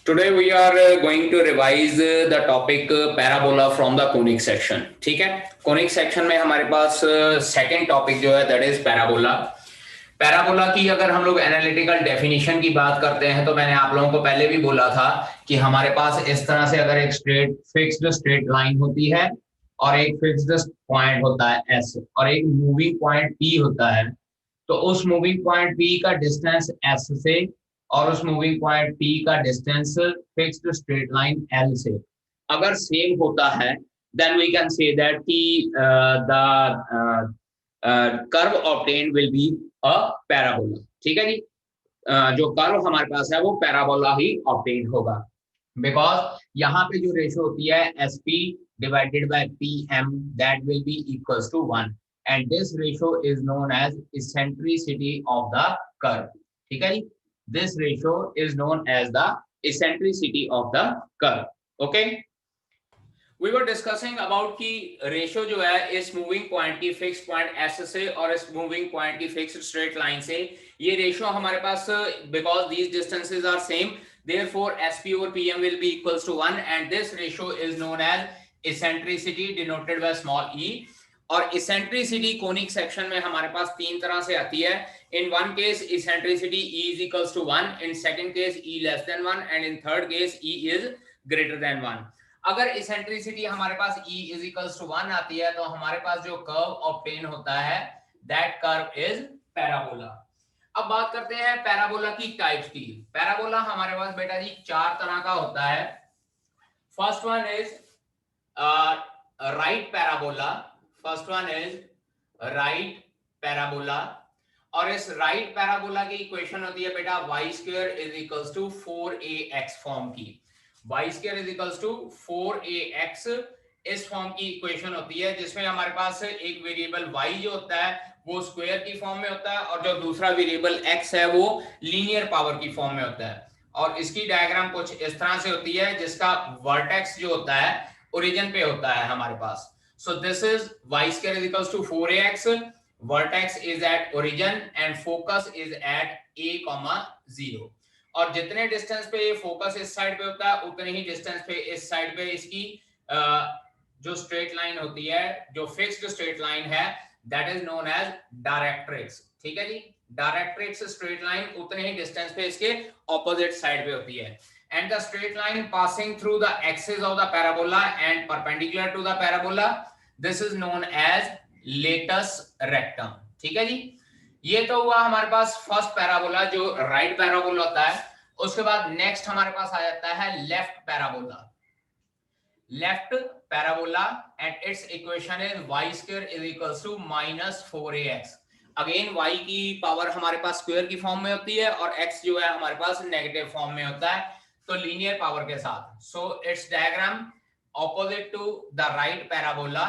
Today we are going to revise the topic parabola from the conic section. ठीक है, conic section में हमारे पास second topic जो है दैट इज पैराबोला। पैराबोला की अगर हम लोग एनालिटिकल डेफिनेशन की बात करते हैं तो मैंने आप लोगों को पहले भी बोला था कि हमारे पास इस तरह से अगर एक स्ट्रेट फिक्स्ड स्ट्रेट लाइन होती है और एक फिक्स्ड पॉइंट होता है एस और एक मूविंग पॉइंट पी होता है, तो उस मूविंग पॉइंट पी का डिस्टेंस एस से और उस मूविंग पॉइंट पी का distance fixed straight line L से अगर सेम होता है, then we can say that कि the curve obtained will be a parabola. ठीक है जी, जो कर्व हमारे पास है वो पैराबोला ही ऑब्टेन्ड होगा, बिकॉज यहाँ पे जो रेशियो होती है S P divided by P M that will be equals to 1 and this ratio is known as eccentricity of the curve. ठीक है जी, this ratio is known as the eccentricity of the curve. Okay, we were discussing about कि ratio जो है इस moving point की fix point S से और इस मूविंग पॉइंट की फिक्स्ड स्ट्रेट लाइन से, ये रेशियो हमारे पास because these distances are same, therefore sp over pm will be equals to 1 and this ratio is known as eccentricity denoted by small e. और eccentricity conic section में हमारे पास तीन तरह से आती है। In one case eccentricity E is equals to 1, in second case E less than 1 and in third case E is greater than 1. अगर eccentricity हमारे पास E is equals to 1 आती है तो हमारे पास जो कर्व ऑब्टेन होता है दैट कर्व इज पैराबोला। अब बात करते हैं पैराबोला की टाइप्स की। पैराबोला हमारे पास बेटा जी चार तरह का होता है। First one is right parabola, first one is right parabola, और इस राइट पैराबोला की इक्वेशन होती है बेटा y square is equals to 4ax form की। y square is equals to 4ax इस फॉर्म की इक्वेशन होती है, जिसमें हमारे पास एक वेरिएबल y जो होता है वो स्क्वायर की फॉर्म में होता है और जो दूसरा वेरिएबल x है वो लीनियर पावर की फॉर्म में होता है। और इसकी डायग्राम कुछ इस तरह से होती है जिसका वर्टेक्स जो होता है ओरिजिन पे होता है हमारे पास। So this is y square is equals to 4ax, vertex is at origin and focus is at a, 0। और जितने डिस्टेंस पे ये फोकस इस साइड पे होता है उतने ही डिस्टेंस पे इस साइड पे इसकी जो स्ट्रेट लाइन होती है, जो फिक्स्ड स्ट्रेट लाइन है, that is known as directrix. ठीक है जी, डायरेक्ट्रिक्स स्ट्रेट लाइन उतने ही डिस्टेंस पे इसके ऑपोजिट साइड पे होती है। And the straight line passing through the axis of the parabola and perpendicular to the parabola, this is known as latus rectum। ठीक है जी, ये तो हुआ हमारे पास फर्स्ट पैराबोला जो राइट पैराबोला होता है। उसके बाद नेक्स्ट हमारे पास आ जाता है left parabola. Left parabola and its equation is y square is equals to -4ax। Again y की पावर हमारे पास स्क्वायर की फॉर्म में होती है और x जो है हमारे पास नेगेटिव फॉर्म में होता है, तो लीनियर पावर के साथ। So its diagram opposite to the right parabola.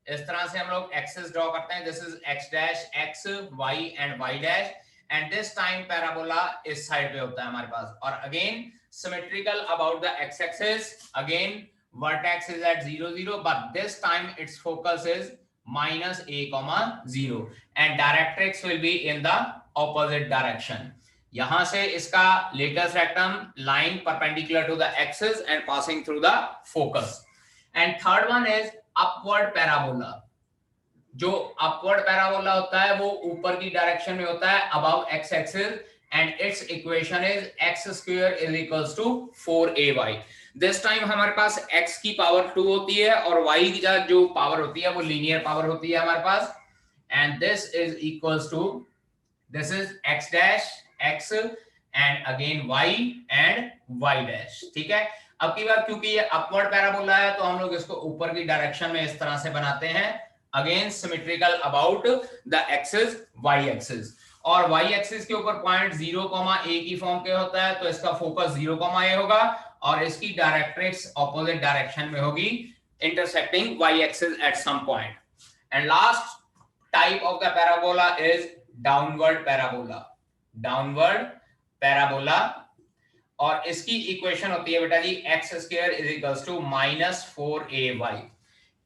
इस तरह से हम लोग एक्सिस ड्रॉ करते हैं, this is x dash x y and y dash, and this time parabola इस साइड पे होता है हमारे पास। और again symmetrical about the x axis, again vertex is at 0 0, but this time its focus is -a, 0 and directrix will be in the opposite direction। यहां से इसका latus rectum line perpendicular to the axis and passing through the focus. And third one is upward parabola. जो upward parabola होता है वो ऊपर की direction में होता है above x axis, and its equation is x square is equals to 4ay। This time हमारे पास x की पावर 2 होती है और y की जो पावर होती है वो लीनियर पावर होती है हमारे पास, and this is equals to, this is x dash x and again y and y dash. ठीक है, अब की बार क्योंकि ये अपवर्ड पैराबोला है तो हम लोग इसको ऊपर की डायरेक्शन में इस तरह से बनाते हैं, again symmetrical about the axis y axis. और y एक्सिस के ऊपर पॉइंट 0, a की फॉर्म के होता है, तो इसका फोकस 0, a होगा और इसकी डायरेक्ट्रिक्स ऑपोजिट डायरेक्शन में होगी intersecting y axis at some point. And last type of the parabola is downward parabola. Downward parabola, और इसकी इक्वेशन होती है बेटा जी x square is equals to -4ay।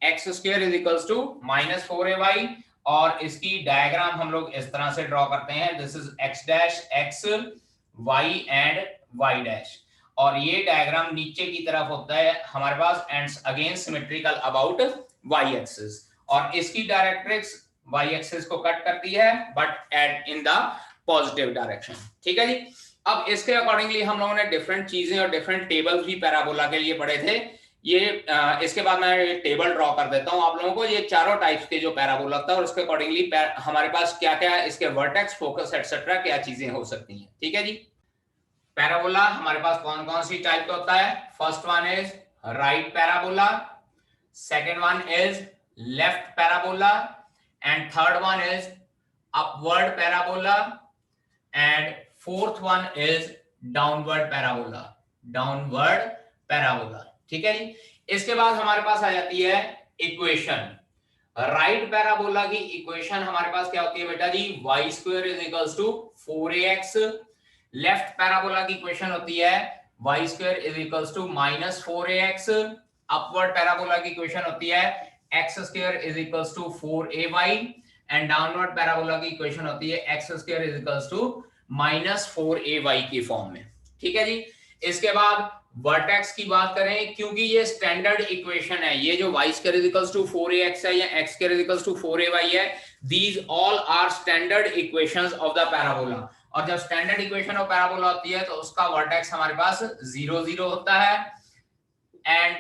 x square is equals to -4ay, और इसकी डायग्राम हम लोग इस तरह से ड्रॉ करते हैं, this is x dash x y and y dash. और ये डायग्राम नीचे की तरफ होता है हमारे पास and again symmetrical about Y axis, और इसकी डायरेक्ट्रिक्स वाई एक्सिस को कट करती है but at in the positive direction. ठीक है जी। अब इसके अकॉर्डिंगली हम लोगों ने डिफरेंट चीजें और डिफरेंट टेबल्स भी पैराबोला के लिए पढ़े थे। ये इसके बाद मैं ये टेबल ड्रॉ कर देता हूं आप लोगों को, ये चारों टाइप्स के जो पैराबोला था और उसके अकॉर्डिंगली हमारे पास क्या क्या इसके वर्टेक्स, फोकस एटसेट्रा क्या चीजें हो सकती हैं। ठीक है जी। पैराबोला हमारे पास कौन कौन सी टाइप का होता है? First one is right parabola, second one is left parabola, and third one is upward parabola, and fourth one is downward parabola, downward parabola. ठीक है जी। इसके बाद हमारे पास आ जाती है इक्वेशन। राइट पैराबोला की इक्वेशन हमारे पास क्या होती है बेटा जी? y square is equals to 4ax। Left parabola की इक्वेशन होती है y square is equals to -4ax। Upward parabola की इक्वेशन होती है x square is equals to 4ay, and downward parabola की इक्वेशन होती है x square is equals to -4ay की फॉर्म में। ठीक है जी। इसके बाद वर्टेक्स की बात करें, क्योंकि ये स्टैंडर्ड इक्वेशन है, ये जो y square is equals to 4ax है या x square is equals to 4ay है, these all are standard equations of the parabola. और जब स्टैंडर्ड इक्वेशन ऑफ पैराबोला होती है तो उसका वर्टेक्स हमारे पास 0 0 होता है, and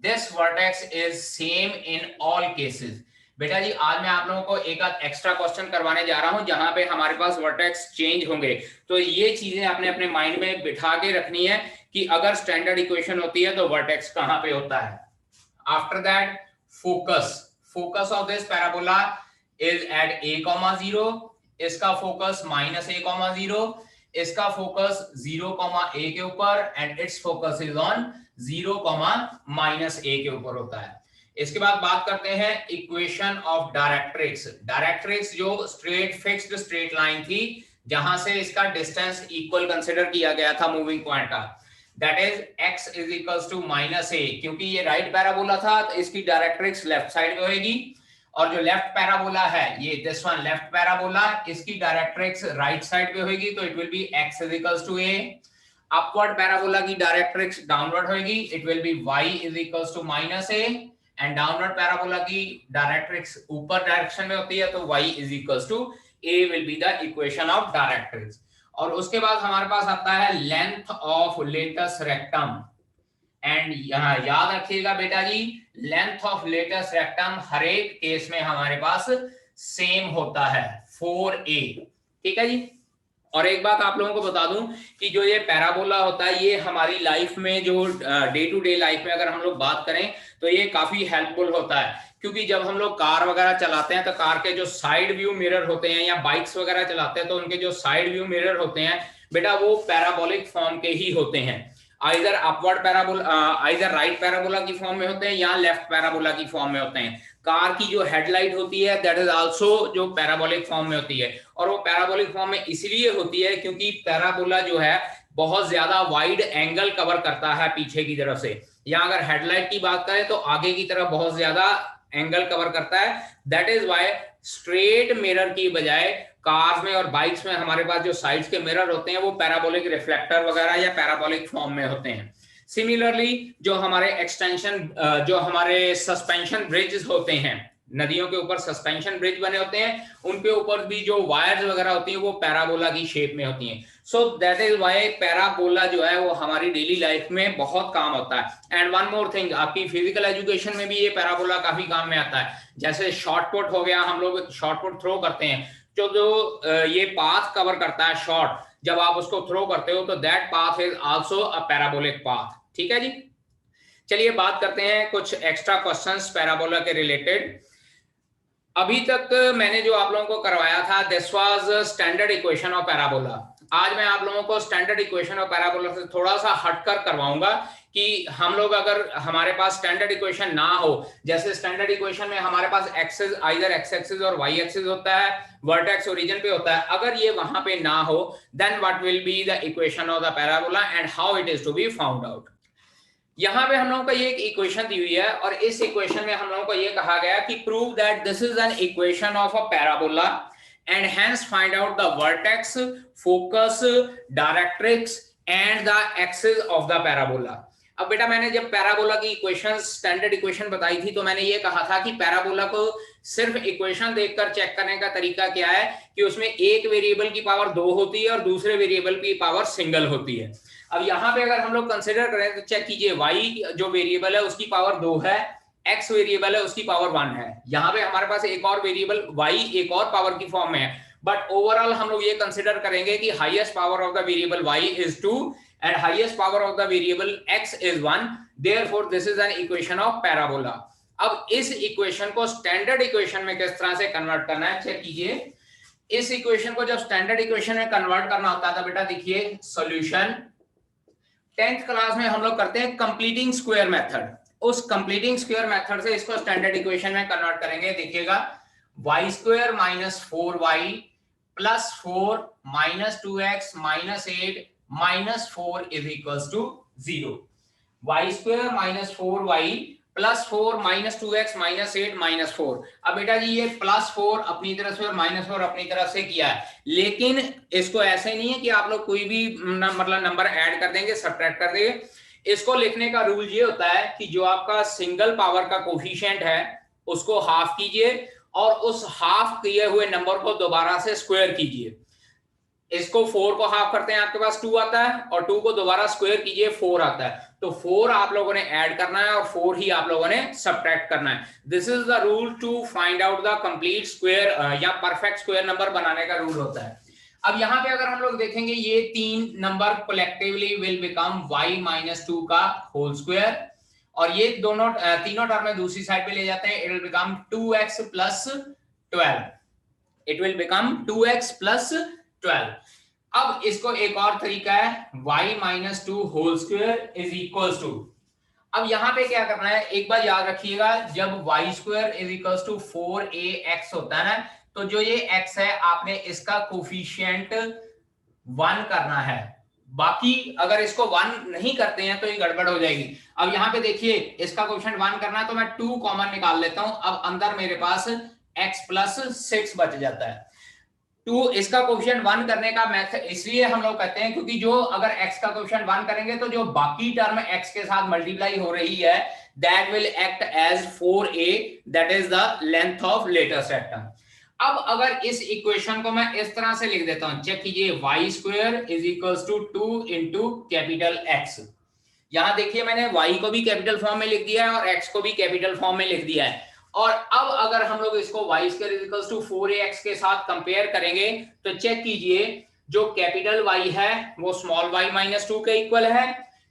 this vertex is same in all cases. बेटा जी आज मैं आप लोगों को एक एक्स्ट्रा क्वेश्चन करवाने जा रहा हूं जहां पे हमारे पास वर्टेक्स चेंज होंगे, तो ये चीजें आपने अपने माइंड में बिठा के रखनी है कि अगर स्टैंडर्ड इक्वेशन होती है तो वर्टेक्स कहां पे होता है। After that focus of this parabola is at a,0, इसका फोकस -a,0, इसका फोकस 0,a के ऊपर, and its focus is on 0,-a के ऊपर होता है। इसके बाद बात करते हैं इक्वेशन ऑफ डायरेक्ट्रिक्स। डायरेक्ट्रिक्स जो स्ट्रेट फिक्स्ड स्ट्रेट लाइन थी जहां से इसका डिस्टेंस इक्वल कंसीडर किया गया था मूविंग पॉइंट का, that is x is equals to -a। क्योंकि ये राइट पैराबोला था तो इसकी डायरेक्ट्रिक्स लेफ्ट साइड में होगी, और जो लेफ्ट पैराबोला है ये दिस वन लेफ्ट पैराबोला, इसकी डायरेक्ट्रिक्स राइट साइड पे होगी तो it will be x is equals to a। Upward parabola की डायरेक्ट्रिक्स डाउनवर्ड होगी, it will be y is equals to -a, and downward parabola की directrix ऊपर direction में होती है तो y is equals to a will be the equation of directrix. और उसके बाद हमारे पास आता है length of latus rectum, and यहाँ याद रखिएगा बेटा जी लेंथ ऑफ लेटस रेक्टम हर एक केस में हमारे पास सेम होता है 4a। ठीक है जी। और एक बात आप लोगों को बता दूं कि जो ये पैराबोला होता है ये हमारी लाइफ में जो डे टू डे लाइफ में अगर हम लोग बात करें तो ये काफी हेल्पफुल होता है, क्योंकि जब हम लोग कार वगैरह चलाते हैं तो कार के जो साइड व्यू मिरर होते हैं या बाइक्स वगैरह चलाते हैं तो उनके जो साइड व्यू मिरर होते हैं बेटा वो पैराबोलिक फॉर्म के ही होते हैं, either upward parabola, either right parabola की फॉर्म में होते हैं या लेफ्ट पैराबोला की फॉर्म में होते हैं। कार की जो हेडलाइट होती है दैट इज आल्सो जो पैराबोलिक फॉर्म में होती है, और वो पैराबोलिक फॉर्म में इसलिए होती है क्योंकि पैराबोला जो है बहुत ज्यादा वाइड एंगल कवर करता है पीछे की तरफ से, या अगर हेडलाइट की बात करें तो आगे की तरफ बहुत ज्यादा एंगल कवर करता है। That is why straight mirror की बजाय कार्स में और बाइक्स में हमारे पास जो साइड्स के मिरर होते हैं वो पैराबोलिक रिफ्लेक्टर वगैरह या पैराबोलिक फॉर्म में होते हैं। सिमिलरली जो हमारे एक्सटेंशन, जो हमारे सस्पेंशन ब्रिज होते हैं, नदियों के ऊपर सस्पेंशन ब्रिज बने होते हैं, उनके ऊपर भी जो वायर्स वगैरह होती हैं वो पैराबोला की शेप में होती हैं। So that is why parabola जो है वो हमारी डेली लाइफ में बहुत काम होता है। एंड वन मोर थिंग, आपकी फिजिकल एजुकेशन में भी ये पैराबोला काफी काम में आता है। जैसे शॉर्ट पुट हो गया, हम लोग शॉर्ट पुट थ्रो करते हैं, जो ये पाथ कवर करता है शॉर्ट, जब आप उसको थ्रो करते हो तो that path is also a parabolic path. ठीक है जी। चलिए बात करते हैं कुछ एक्स्ट्रा क्वेश्चंस पैराबोला के रिलेटेड। अभी तक मैंने जो आप लोगों को करवाया था this was standard equation of parabola. आज मैं आप लोगों को स्टैंडर्ड इक्वेशन ऑफ पैराबोला से थोड़ा सा हटकर करवाऊंगा कि हम लोग अगर हमारे पास स्टैंडर्ड इक्वेशन ना हो, जैसे स्टैंडर्ड इक्वेशन में हमारे पास एक्सिस, आइदर एक्स एक्सिस और वाई एक्सिस होता है, वर्टेक्स ओरिजिन पे होता है, अगर ये वहां पे ना हो then what will be the equation of the parabola and how it is to be found out. यहां पे हम लोगों को ये एक इक्वेशन दी हुई है और इस इक्वेशन में हम लोगों को ये कहा गया कि prove that this is an equation of a parabola and hence find out the vertex, focus, directrix and the axis of the parabola. अब बेटा मैंने जब पैराबोला की इक्वेशन, स्टैंडर्ड इक्वेशन बताई थी, तो मैंने ये कहा था कि पैराबोला को सिर्फ इक्वेशन देखकर चेक करने का तरीका क्या है कि उसमें एक वेरिएबल की पावर 2 होती है और दूसरे वेरिएबल की पावर सिंगल होती है। अब यहाँ पे अगर हम लोग कंसिडर करें तो चेक कीजिए, y जो वेरिएबल है उसकी पावर 2 है, x वेरिएबल है उसकी पावर 1 है। यहाँ पे हमारे पास एक और वेरिएबल y एक और पावर की फॉर्म में है, बट ओवरऑल हम लोग ये कंसिडर करेंगे कि highest power of the variable y is 2 and highest power of the variable x is 1, therefore this is an equation of parabola। अब इस इक्वेशन को स्टैंडर्ड इक्वेशन में किस तरह से कन्वर्ट करना है चेक कीजिए। इस इक्वेशन को जब स्टैंडर्ड इक्वेशन में कन्वर्ट करना होता था बेटा, देखिए सॉल्यूशन 10th क्लास में हम लोग करते हैं कंप्लीटिंग स्क्वायर मेथड। उस कंप्लीटिंग स्क्वायर मेथड से इसको स्टैंडर्ड इक्वेशन में कन्वर्ट करेंगे। देखिएगा y square minus 4y plus 4 minus 2x minus 8 minus 4 is equals to 0। Y square minus 4y plus 4 minus 2x minus 8 minus 4। अब बेटा जी ये प्लस 4 अपनी तरफ से और माइनस 4 अपनी तरफ से किया है, लेकिन इसको ऐसे नहीं है कि आप लोग कोई भी मतलब नंबर ऐड कर देंगे, सब्ट्रैक्ट कर देंगे। इसको लिखने का रूल ये होता है कि जो आपका सिंगल पावर का कोफिशिएंट है उसको हाफ कीजिए और उस हाफ किए हुए नंबर को दोबारा से स्क्वायर कीजिए। इसको 4 को हाफ करते हैं आपके पास 2 आता है, और 2 को दोबारा स्क्वायर कीजिए 4 आता है। तो 4 आप लोगों ने ऐड करना है और 4 ही आप लोगों ने सब्ट्रैक्ट करना है। This is the rule to find out the complete square या परफेक्ट स्क्वायर नंबर बनाने का रूल होता है। अब यहाँ पे अगर हम लोग देखेंगे ये तीन number collectively will become y minus 2 का होल स्क्वायर, और ये दोनों तीनों टर्म दूसरी साइड पे ले जाते हैं। It will become 2x plus 12। It will become 2x plus 12। अब इसको एक और तरीका है, y minus 2 whole square is equals to, अब यहां पे क्या करना है एक बार याद रखिएगा, जब y square is equals to 4ax होता है ना, तो जो ये x है आपने इसका कोफिशिएंट 1 करना है। बाकी अगर इसको 1 नहीं करते हैं तो ये गड़बड़ हो जाएगी। अब यहाँ पे देखिए इसका कोफिशिएंट 1 करना है तो मैं 2 कॉमन निकाल लेता हूं। अब अंदर मेरे पास x प्लस 6 बच जाता है। 2 इसका कोफिशिएंट 1 करने का मेथड इसलिए हम लोग कहते हैं क्योंकि जो अगर x का कोफिशिएंट 1 करेंगे तो जो बाकी टर्म x के साथ मल्टीप्लाई हो रही है that will act as 4a, that is the length of later set term। अब अगर इस इक्वेशन को मैं इस तरह से लिख देता हूं, चेक कीजिए y square is equals to 2 into capital x। यहां देखिए मैंने y को भी कैपिटल फॉर्म में लिख दिया है और x को भी कैपिटल फॉर्म में लिख दिया है। और अब अगर हम लोग इसको y square is equals to 4ax के साथ कंपेयर करेंगे तो चेक कीजिए जो कैपिटल y है वो स्मॉल y माइनस 2 के इक्वल है,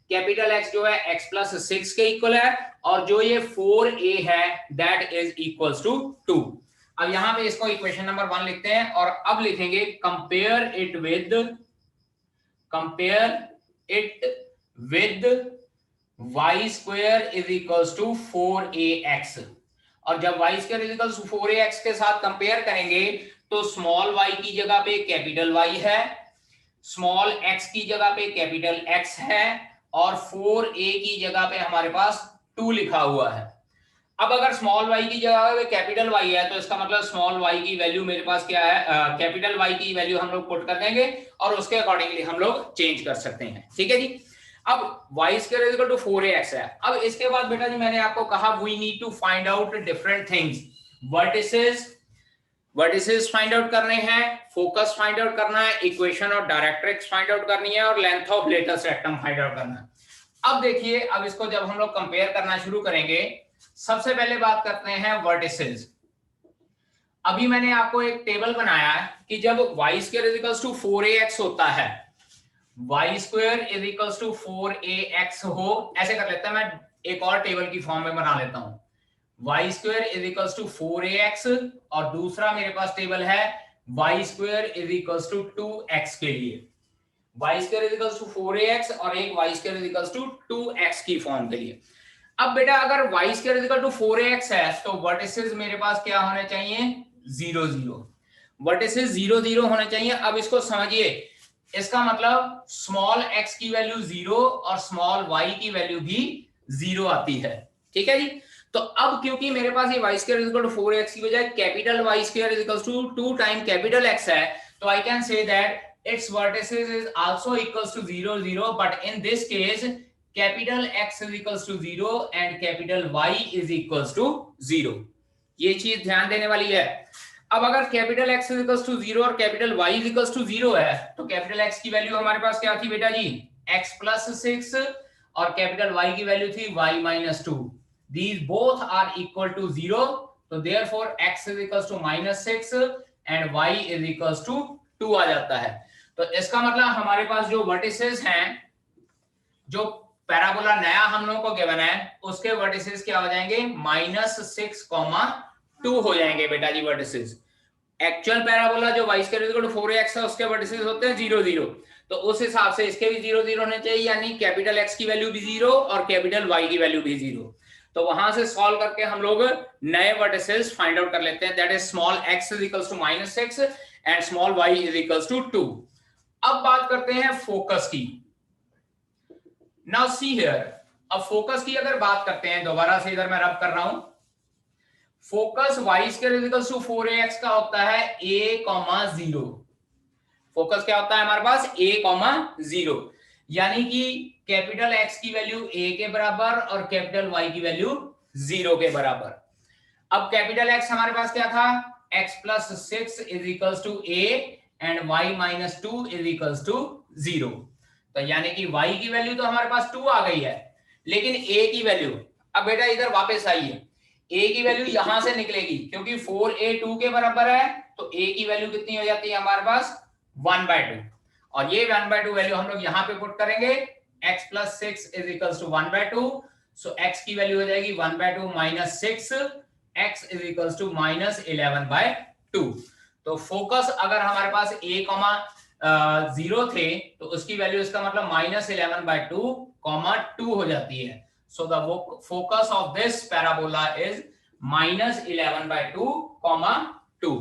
कैपिटल x जो है x प्लस 6 के इक्वल है, और जो ये 4a है दैट इज इक्वल्स टू 2। अब यहां पे इसको इक्वेशन नंबर 1 लिखते हैं और अब लिखेंगे compare it with y square is equals to 4ax। और जब y square is equals to 4ax के साथ कंपेयर करेंगे तो स्मॉल y की जगह पे कैपिटल y है, स्मॉल x की जगह पे कैपिटल x है, और 4a की जगह पे हमारे पास 2 लिखा हुआ है। अब अगर स्मॉल y की जगह पे कैपिटल y है तो इसका मतलब स्मॉल y की वैल्यू मेरे पास क्या है, कैपिटल y की वैल्यू हम लोग पुट कर देंगे और उसके अकॉर्डिंगली हम लोग चेंज कर सकते हैं। ठीक है जी। अब y square is equal to 4ax है। अब इसके बाद बेटा जी मैंने आपको कहा we need to find out different things, vertices find out करने हैं, फोकस फाइंड आउट करना है, इक्वेशन और डायरेक्ट्रिक्स फाइंड आउट करनी है, और length of latus rectum find out करना है। अब देखिए अब इसको जब हम लोग कंपेयर करना शुरू करेंगे, सबसे पहले बात करते हैं वर्टिसेस। अभी मैंने आपको एक टेबल बनाया है कि जब y square is equals to 4ax होता है, y square is equals to 4ax हो, ऐसे कर लेता हूं मैं, एक और टेबल की फॉर्म में बना लेता हूं, y square is equals to 4ax, और दूसरा मेरे पास टेबल है y square is equals to 2x के लिए, y square is equals to 4ax और एक y square is equals to 2x की फॉर्म के लिए। अब बेटा अगर y square is equal to 4ax है तो वर्टिसेस मेरे पास क्या होने चाहिए, 0 0, वर्टिसेस 0 0 होने चाहिए। अब इसको समझिए, इसका मतलब स्मॉल x की वैल्यू 0 और स्मॉल y की वैल्यू भी 0 आती है। ठीक है जी। तो अब क्योंकि मेरे पास ये y square is equal to 4x की बजाय capital y square is equal to 2 time capital x है, तो I can say that its vertices is also equals to 0 0, but in this case capital X is equals to 0 and capital Y is equals to 0. ये चीज ध्यान देने वाली है. अब अगर capital X is equals to 0 और capital Y is equals to 0 है तो कैपिटल X की वैल्यू हमारे पास क्या थी बेटा जी, X plus 6 और कैपिटल Y की वैल्यू थी Y minus 2. These both are equal to 0, so therefore X is equals to minus 6 and Y is equals to 2 आ जाता है. तो इसका मतलब हमारे पास जो वर्टिसेस हैं, जो पैराबोला नया हम लोगों को गिवन है उसके वर्टिसेस क्या हो जाएंगे, -6,2 हो जाएंगे बेटा जी वर्टिसेस. एक्चुअल पैराबोला जो y square equal to 4ax है उसके वर्टिसेस होते हैं 0 0, तो उस हिसाब से इसके भी 0 0 होने चाहिए, यानी कैपिटल X की वैल्यू भी 0 और कैपिटल Y की वैल्यू भी 0. तो वहां से सॉल्व करके हम लोग नए वर्टिसेस फाइंड आउट कर लेते हैं. That is small x is equals to -6 and small y is equals to 2. अब बात करते हैं फोकस की. नाउ सी हियर, अब फोकस की अगर बात करते हैं, दोबारा से इधर मैं रब कर रहा हूं. Focus y square is equals to 4ax का होता है a, 0. फोकस क्या होता है हमारे पास, a, 0, यानी कि कैपिटल X की वैल्यू a के बराबर और कैपिटल Y की वैल्यू 0 के बराबर. अब कैपिटल X हमारे पास क्या था, x plus 6 is equals to a and y minus 2 is equals to 0. तो यानी कि y की वैल्यू तो हमारे पास 2 आ गई है, लेकिन a की वैल्यू, अब बेटा इधर वापस आइए, a की वैल्यू यहां से निकलेगी क्योंकि 4a 2 के बराबर है, तो a की वैल्यू कितनी हो जाती है हमारे पास 1/2, और ये 1/2 वैल्यू हम लोग यहां पे पुट करेंगे. x plus 6 is equals to 1/2, so x की वैल्यू हो जाएगी 1/2 minus 6, x is equals to minus 11/2. तो फोकस अगर हमारे पास a, 0 थे तो उसकी वैल्यू इसका मतलब -11/2, 2 हो जाती है. So the focus of this parabola is -11/2, 2.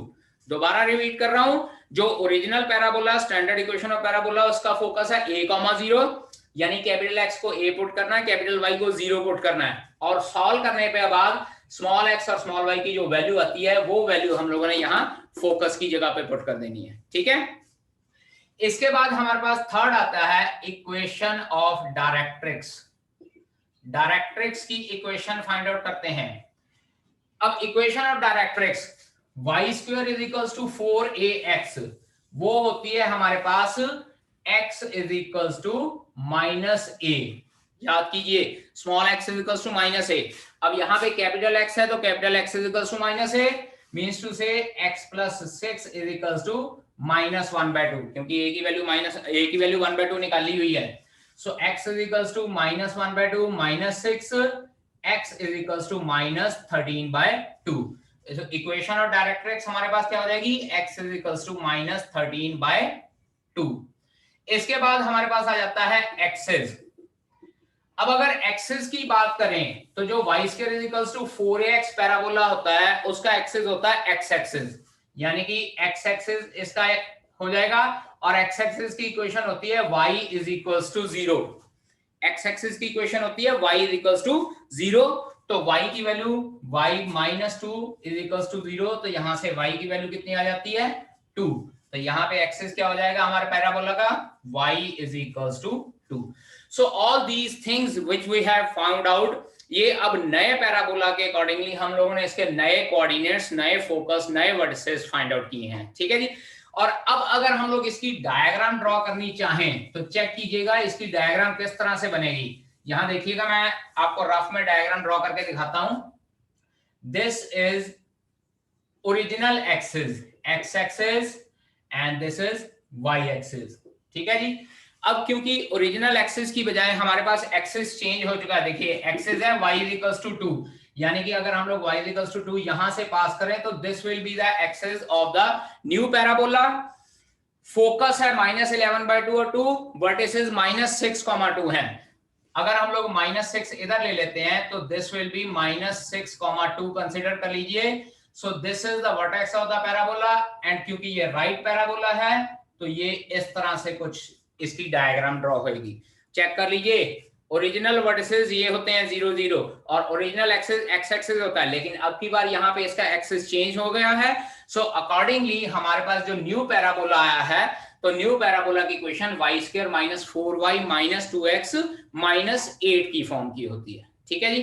दोबारा रिपीट कर रहा हूं, जो original parabola, standard equation of parabola, उसका फोकस है a, 0, यानी कैपिटल X को a पुट करना है, कैपिटल Y को 0 पुट करना है, और सॉल्व करने पे बाद स्मॉल x और स्मॉल y की जो वैल्यू आती है वो वैल्यू हम लोगों ने यहाँ फोकस की जगह पे पुट कर देनी है. ठीक है. इसके बाद हमारे पास थर्ड आता है इक्वेशन ऑफ डायरेक्ट्रिक्स. डायरेक्ट्रिक्स की इक्वेशन फाइंड आउट करते हैं. अब equation of directrix y square is equals to 4ax, वो होती है हमारे पास x is equals to -a. याद कीजिए, small x is equals to -a. अब यहाँ पे कैपिटल X है तो capital X is equals to -a, means to say x plus 6 is equals to -1/2, क्योंकि a की वैल्यू 1/2 निकाली हुई है. So x is equals to -1/2 -6, x is equals to -13/2. Equation of directrix हमारे पास क्या हो जाएगी, x इज इक्वल्स टू -13/2. इसके बाद हमारे पास आ जाता है एक्सेस. अब अगर एक्सेस की बात करें तो जो y square is equals to 4ax parabola होता है उसका एक्सेस होता है x एक्सेस, यानी कि x एक्सेस इसका हो जाएगा, और x एक्सेस की इक्वेशन होती है y is equals to 0. x axis की इक्वेशन होती है y इज इक्वल्स टू 0, तो y की value y -2 is equals to 0, तो यहां से y की वैल्यू कितनी आ जाती है 2. तो यहाँ पे एक्सेस क्या हो जाएगा हमारे पैराबोला का, y is equals to 2. So all these things which we have found out, ये अब नए पैराबोला के अकॉर्डिंगली हम लोगों ने इसके नए कोऑर्डिनेट्स, नए फोकस, नए वर्टिसेस फाइंड आउट किए हैं. ठीक है जी. और अब अगर हम लोग इसकी डायग्राम ड्रॉ करनी चाहें तो चेक कीजिएगा इसकी डायग्राम किस तरह से बनेगी. यहां देखिएगा, मैं आपको रफ में डायग्राम ड्रॉ करके दिखाता हूं. This is original axis, x axis, and this is y axis. ठीक है जी. अब क्योंकि ओरिजिनल एक्सिस की बजाय हमारे पास एक्सिस चेंज हो चुका है, देखिए एक्सिस है y इज इक्वल्स टू 2, यानी कि अगर हम लोग y इज इक्वल्स टू 2 यहां से पास करें तो this will be the axis of the new parabola. Focus है -11/2 और 2, वर्टिसेस -6, 2 है. अगर हम लोग -6 इधर ले लेते हैं तो दिस विल बी -6, 2 कंसीडर कर लीजिए. So this is the vertex of the parabola, and क्योंकि ये राइट पैराबोला है तो ये इस तरह से कुछ इसकी डायग्राम ड्रॉ होगी. चेक कर लीजिए, ओरिजिनल वर्टिसेस ये होते हैं 0 0 और ओरिजिनल एक्सिस x एक्सिस होता है, लेकिन अब की बार यहाँ पे इसका एक्सिस चेंज हो गया है. सो अकॉर्डिंगली हमारे पास जो न्यू पैराबोला आया है तो न्यू पैराबोला की इक्वेशन y² - 4y - 2x - 8 की फॉर्म की होती है। ठीक है जी।